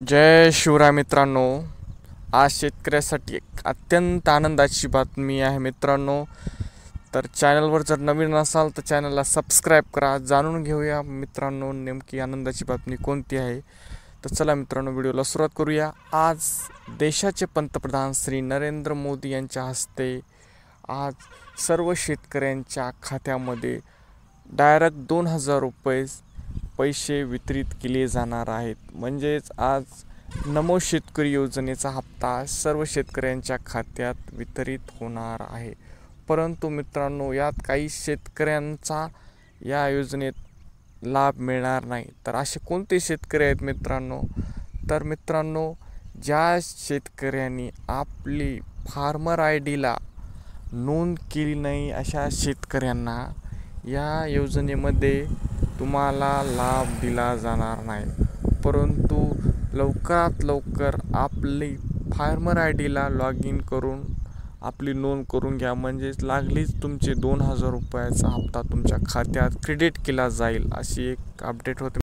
जय शिवराय मित्रांनो. आज शेतकऱ्यासाठी एक अत्यंत आनंदाची बातमी आहे मित्रांनो. तर चॅनलवर जर नवीन असाल तर चॅनलला सबस्क्राईब करा. जाणून घेऊया मित्रांनो नेमकी आनंदाची बातमी कोणती आहे. तर चला मित्रांनो व्हिडिओला सुरुवात करूया. आज देशाचे पंतप्रधान श्री नरेंद्र मोदी यांच्या हस्ते आज सर्व शेतकऱ्यांच्या खात्यामध्ये डायरेक्ट 2,000 रुपये पैसे वितरित केले जाणार आहेत. म्हणजेच आज नमो शेतकरी योजनेचा हप्ता सर्व शेतकऱ्यांच्या खात्यात वितरित होणार आहे. परंतु मित्रांनो यात काही शेतकऱ्यांचा या योजनेत लाभ मिळणार नाही. तर असे कोणते शेतकरी आहेत मित्रांनो? तर मित्रांनो, ज्या शेतकऱ्यांनी आपली फार्मर ID ला नोंद केली नाही अशा शेतकऱ्यांना या योजनेमध्ये तुम्हाला लाभ दिला जाणार नाही. परंतु लवकरात लवकर आपली फार्मर ID ला लॉग इन करून आपली नोंद करून घ्या. म्हणजेच लागलीच तुमचे 2,000 रुपयाचा हप्ता तुमच्या खात्यात क्रेडिट केला जाईल अशी एक अपडेट होते.